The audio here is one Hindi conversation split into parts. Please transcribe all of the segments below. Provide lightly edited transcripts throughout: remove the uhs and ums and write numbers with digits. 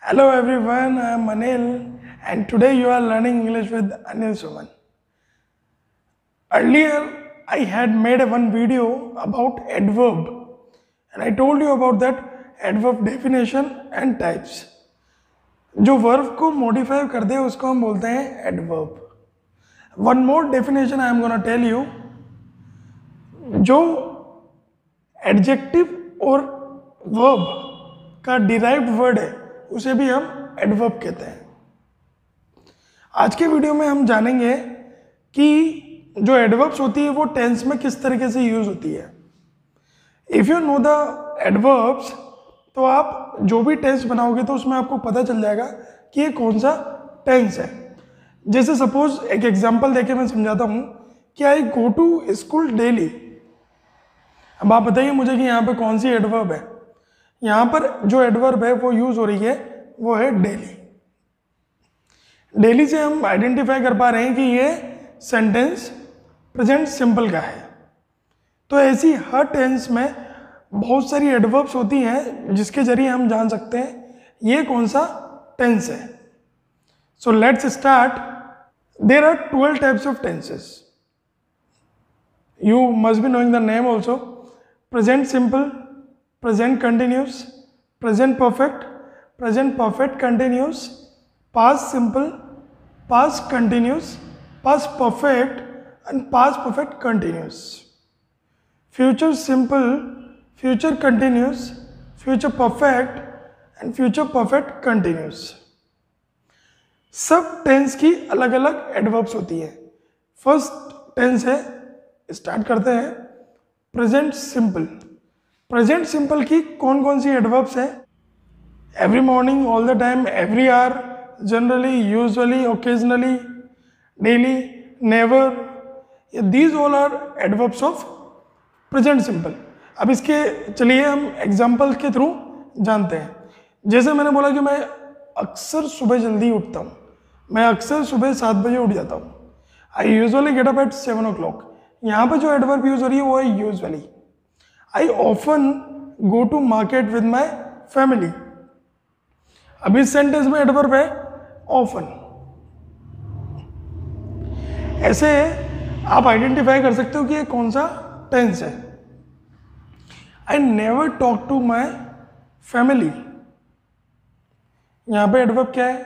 Hello everyone, I am Anil and today you are learning English with Anil Suman. Earlier I had made one video about adverb and I told you about that adverb definition and types. जो वर्ब को मॉडिफाई कर दे उसको हम बोलते हैं adverb. One more definition I am gonna tell you. जो एडजेक्टिव और वर्ब का डिराइव्ड वर्ड है उसे भी हम एडवर्ब कहते हैं. आज के वीडियो में हम जानेंगे कि जो एडवर्ब्स होती है वो टेंस में किस तरीके से यूज होती है. If you know the adverbs तो आप जो भी टेंस बनाओगे तो उसमें आपको पता चल जाएगा कि ये कौन सा टेंस है. जैसे सपोज एक एग्जांपल देके मैं समझाता हूँ कि आई गो टू स्कूल डेली. अब आप बताइए मुझे कि यहाँ पे कौन सी एडवर्ब है. यहाँ पर जो एडवर्ब है वो यूज हो रही है वो है डेली. डेली से हम आइडेंटिफाई कर पा रहे हैं कि ये सेंटेंस प्रेजेंट सिंपल का है. तो ऐसी हर टेंस में बहुत सारी एडवर्ब्स होती हैं जिसके जरिए हम जान सकते हैं ये कौन सा टेंस है. So let's start. There are 12 types of tenses. You must be knowing the name also. Present simple, present continuous, present perfect continuous, past simple, past continuous, past perfect and past perfect continuous, future simple, future continuous, future perfect and future perfect continuous. सब टेंस की अलग अलग एडवर्ब्स होती है. फर्स्ट टेंस है, स्टार्ट करते हैं, प्रेजेंट सिंपल. प्रेजेंट सिंपल की कौन कौन सी एडवर्ब्स हैं? Every morning, all the time, every hour, generally, usually, occasionally, daily, never. These all are adverbs of present simple. अब इसके चलिए हम एग्जांपल के थ्रू जानते हैं. जैसे मैंने बोला कि मैं अक्सर सुबह जल्दी उठता हूँ. मैं अक्सर सुबह 7 बजे उठ जाता हूँ. I usually get up at 7 o'clock. यहाँ पर जो एडवर्ब यूज हो रही है वो है usually. I often go to market with my family. अब इस सेंटेंस में एडवर्ब है often. ऐसे आप आइडेंटिफाई कर सकते हो कि ये कौन सा टेंस है. I never talk to my family. यहां पे एडवर्ब क्या है?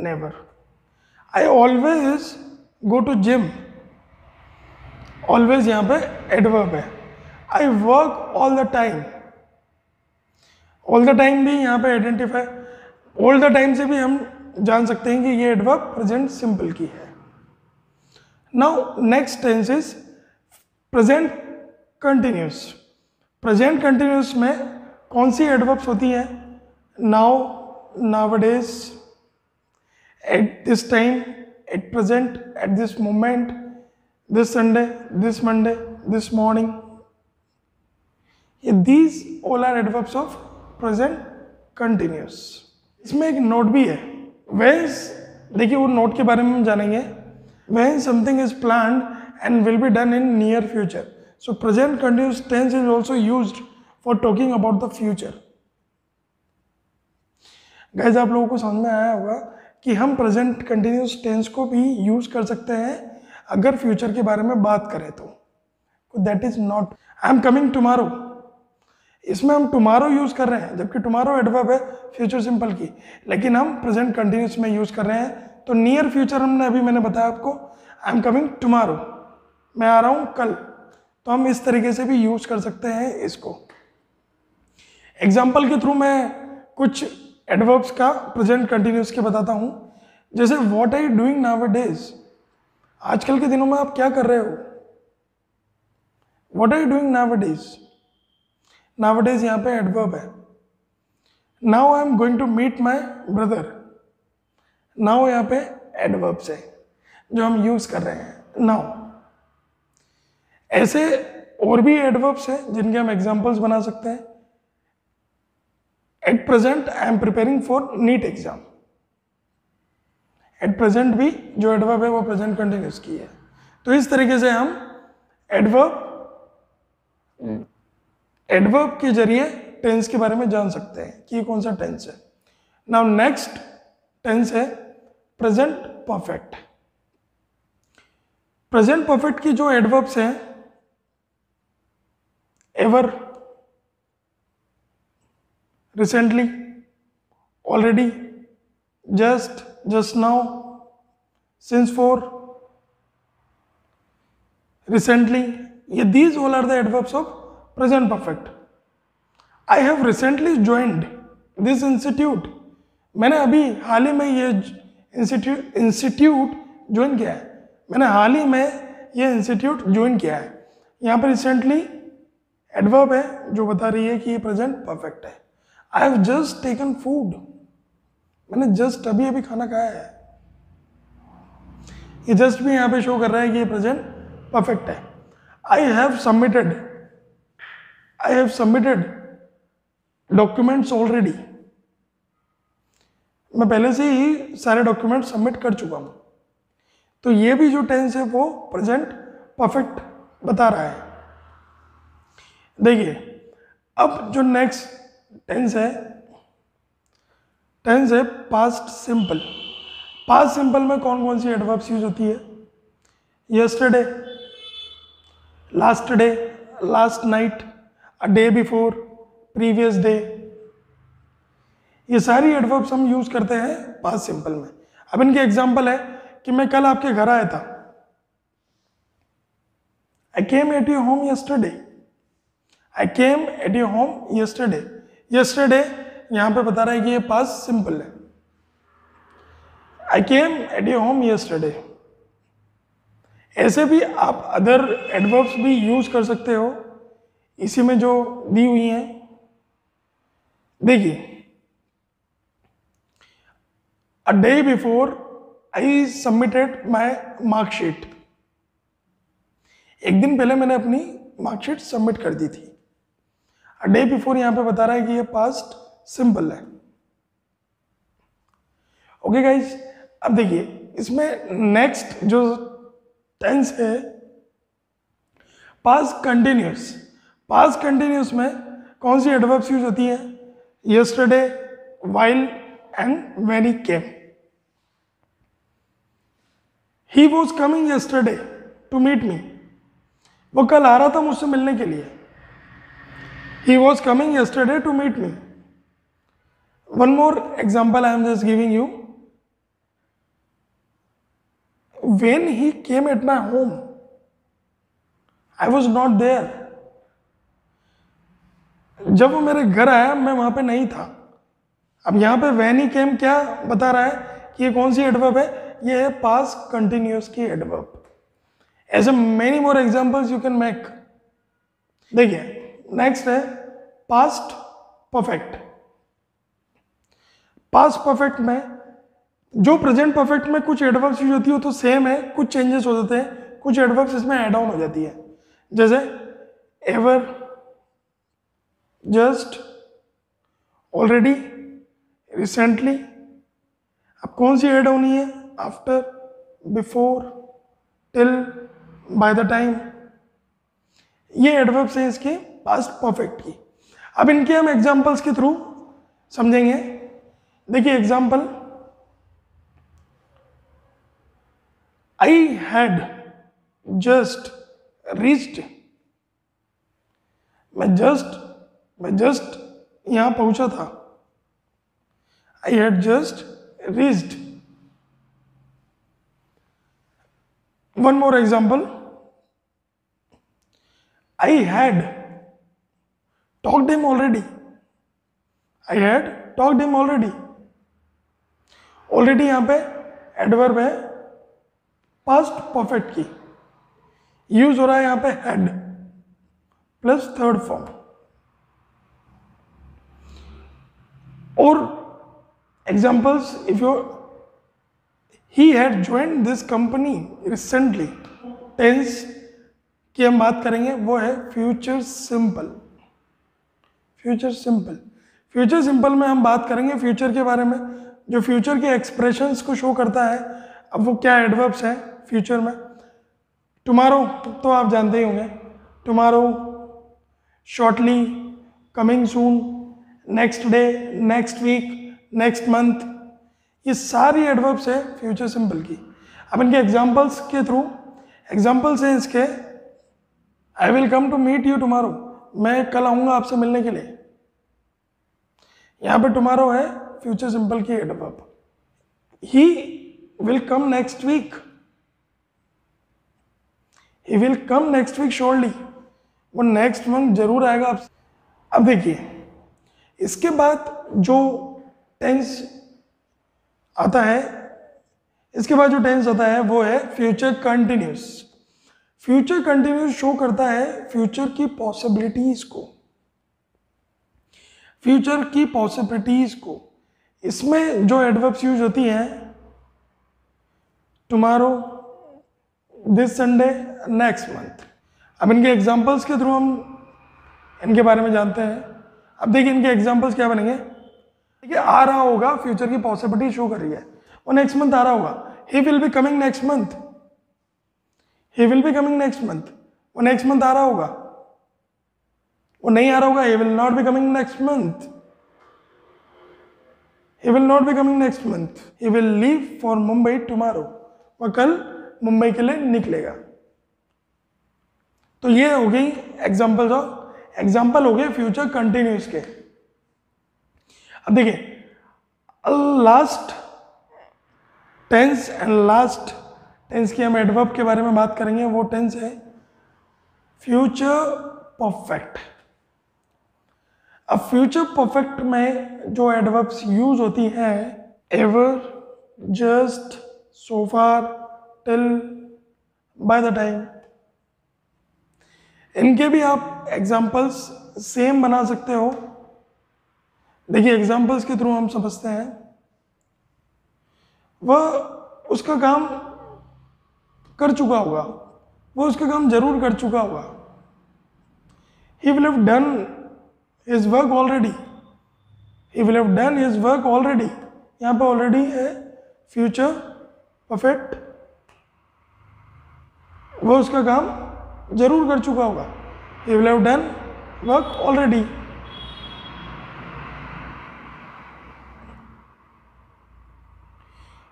never. I always go to gym. always यहां पे एडवर्ब है. I work all the time. all the time भी यहाँ पे आइडेंटिफाई, all the time से भी हम जान सकते हैं कि ये एडवर्ब प्रेजेंट सिंपल की है. Now next tense is present continuous. Present continuous में कौन सी एडवर्ब्स होती हैं? Now, nowadays, at this time, at present, at this moment, this Sunday, this Monday, this morning. These all are adverbs of present continuous. इसमें एक नोट भी है. When, देखिए वो नोट के बारे में हम जानेंगे. When something is planned and will be done in near future. So present continuous tense is also used for talking about the future. Guys, आप लोगों को समझ में आया होगा कि हम present continuous tense को भी यूज कर सकते हैं अगर फ्यूचर के बारे में बात करें तो. That is not. I am coming tomorrow. इसमें हम टुमारो यूज कर रहे हैं जबकि टुमारो एडवर्ब है फ्यूचर सिंपल की, लेकिन हम प्रेजेंट कंटिन्यूस में यूज कर रहे हैं. तो नियर फ्यूचर हमने अभी मैंने बताया आपको, आई एम कमिंग टुमारो, मैं आ रहा हूं कल. तो हम इस तरीके से भी यूज कर सकते हैं इसको. एग्जाम्पल के थ्रू मैं कुछ एडवर्ब्स का प्रेजेंट कंटिन्यूस के बताता हूं. जैसे what are you doing nowadays. आजकल के दिनों में आप क्या कर रहे हो? What are you doing nowadays. Nowadays यहाँ पे एडवर्ब है. Now I am going to meet my brother. Now यहाँ पे एडवर्ब्स है जो हम यूज कर रहे हैं now. ऐसे और भी एडवर्ब्स हैं जिनके हम एग्जांपल्स बना सकते हैं. At present I am preparing for NEET exam. At present भी जो एडवर्ब है वो प्रेजेंट कंटिन्यूस की है. तो इस तरीके से हम एडवर्ब के जरिए टेंस के बारे में जान सकते हैं कि ये कौन सा टेंस है. नाउ नेक्स्ट टेंस है प्रेजेंट परफेक्ट। प्रेजेंट परफेक्ट की जो एडवर्ब्स हैं, ever, recently, already, just, just now, since for, recently, ये these all are the adverbs of present perfect. I have recently joined this institute, मैंने अभी हाल ही में ये इंस्टीट्यूट ज्वाइन किया है, मैंने हाल ही में ये इंस्टीट्यूट ज्वाइन किया है। यहाँ पर रिसेंटली एडवर्ब है जो बता रही है कि ये प्रेजेंट परफेक्ट है। I have just taken food, मैंने जस्ट अभी अभी खाना खाया है, ये जस्ट भी यहाँ पे शो कर रहा है कि ये प्रेजेंट परफेक्ट है। I have submitted documents already, मैं पहले से ही सारे डॉक्यूमेंट सबमिट कर चुका हूं, तो ये भी जो टेंस है वो प्रेजेंट परफेक्ट बता रहा है। देखिए अब जो नेक्स्ट टेंस है पास्ट सिंपल। पास्ट सिंपल में कौन कौन सी एडवर्ब्स यूज होती है? Yesterday, last day, last night, a day before, previous day, ये सारी एडवर्ब्स हम यूज करते हैं पास्ट सिंपल में। अब इनके एग्जांपल है कि मैं कल आपके घर आया था, I came at your home yesterday, I came at your home yesterday. Yesterday यहां पे बता रहा है कि ये पास्ट सिंपल है। I came at your home yesterday. ऐसे भी आप अदर एडवर्ब्स भी यूज कर सकते हो इसी में जो दी हुई हैं। देखिए a day before I submitted my marksheet, एक दिन पहले मैंने अपनी मार्कशीट सबमिट कर दी थी। अ डे बिफोर यहां पे बता रहा है कि ये पास्ट सिंपल है। ओके गाइज, अब देखिए इसमें नेक्स्ट जो टेंस है पास्ट कंटिन्यूस। पास्ट कंटिन्यूस में कौन सी एडवर्ब्स यूज होती है? Yesterday, while and when he came. He was coming yesterday to meet me, वो कल आ रहा था मुझसे मिलने के लिए। He was coming yesterday to meet me. One more example I am just giving you. When he came at my home, I was not there. जब वो मेरे घर आया मैं वहां पे नहीं था। अब यहां पे when he came क्या बता रहा है कि ये कौन सी एडवर्ब है? ये है पास्ट कंटिन्यूअस की एडवर्ब। ऐसे many more examples you can make. देखिए नेक्स्ट है पास्ट परफेक्ट। पास्ट परफेक्ट में जो प्रेजेंट परफेक्ट में कुछ एडवर्ब्स यूज होती हो तो सेम है, कुछ चेंजेस हो जाते हैं, कुछ एडवर्ब्स इसमें ऐड ऑन हो जाती है, जैसे एवर, जस्ट, ऑलरेडी, रिसेंटली। अब कौन सी ऐड होनी है? After, before, till, by the time. ये एडवर्ब्स हैं इसके पास्ट परफेक्ट की। अब इनके हम एग्जांपल्स के थ्रू समझेंगे। देखिए example, I had just reached, मैं जस्ट यहां पहुंचा था। I had just reached. One more example, I had talked him already. I had talked him already. Already यहां पे एडवर्ब है पास्ट परफेक्ट की, यूज हो रहा है यहां पे हैड प्लस थर्ड फॉर्म। और examples, if you he had joined this company recently, tense की हम बात करेंगे वो है future simple. Future simple, future simple में हम बात करेंगे फ्यूचर के बारे में, जो फ्यूचर के एक्सप्रेशंस को शो करता है। अब वो क्या एडवर्ब्स हैं फ्यूचर में? टुमारो तो आप जानते ही होंगे, tomorrow, shortly, coming soon, next day, next week, next month, ये सारी एडवर्ब्स है फ्यूचर सिंपल की। अब इनके एग्जांपल्स के थ्रू, एग्जांपल्स हैं इसके, I will come to meet you tomorrow, मैं कल आऊंगा आपसे मिलने के लिए। यहां पे टुमारो है फ्यूचर सिंपल की adverb. He will come next week, he will come next week surely, वो नेक्स्ट मंथ जरूर आएगा आपसे। अब देखिए इसके बाद जो टेंस आता है, इसके बाद जो टेंस आता है वो है future continuous. Future continuous show करता है फ्यूचर की पॉसिबिलिटीज को, फ्यूचर की पॉसिबिलिटीज को। इसमें जो एडवर्ब्स यूज होती हैं, tomorrow, this Sunday, next month. अब इनके एग्जांपल्स के थ्रू हम इनके बारे में जानते हैं। अब देखिए इनके एग्जांपल्स क्या बनेंगे। देखिए आ रहा होगा, फ्यूचर की पॉसिबिलिटी शो कर रही है, वो नेक्स्ट मंथ आ रहा होगा। He will be coming next month, he will be coming next month, वो नेक्स्ट मंथ आ रहा होगा। वो नहीं आ रहा होगा, he will not be coming next month, he will not be coming next month. He will leave for Mumbai tomorrow, वह कल मुंबई के लिए निकलेगा। तो ये हो गई एग्जाम्पल हो गए फ्यूचर कंटिन्यूस के। अब देखिए last tense and last tense की हम एडवर्ब के बारे में बात करेंगे, वो टेंस है फ्यूचर परफेक्ट। अब फ्यूचर परफेक्ट में जो एडवर्ब्स यूज होती हैं, ever, just, so far, till, by the time, इनके भी आप एग्जाम्पल्स सेम बना सकते हो। देखिए एग्जाम्पल्स के थ्रू हम समझते हैं, वह उसका काम कर चुका होगा, वो उसका काम जरूर कर चुका होगा। He will have done his work already, he will have done his work already। यहाँ पे ऑलरेडी है फ्यूचर परफेक्ट, वो उसका काम जरूर कर चुका होगा। He will have done work already।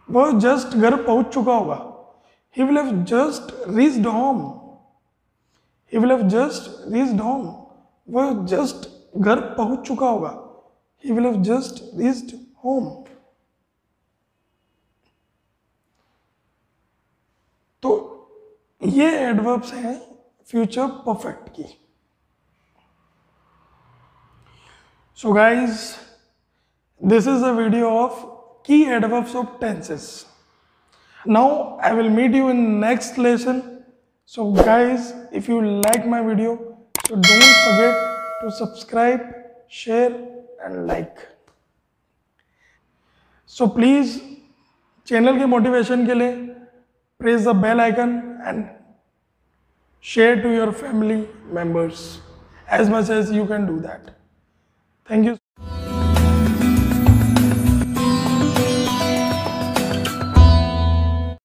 वो जस्ट घर पहुंच चुका होगा। He will have just reached home, he will have just reached home, वो जस्ट घर पहुंच चुका होगा। He will have just reached home। तो ये एडवर्ब्स हैं फ्यूचर परफेक्ट की। So guys, this is a video of key adverbs of tenses. Now I will meet you in next lesson. So guys, if you like my video, so don't forget to subscribe, share and like. So please channel के motivation के लिए press the bell icon and share to your family members as much as you can do that. Thank you.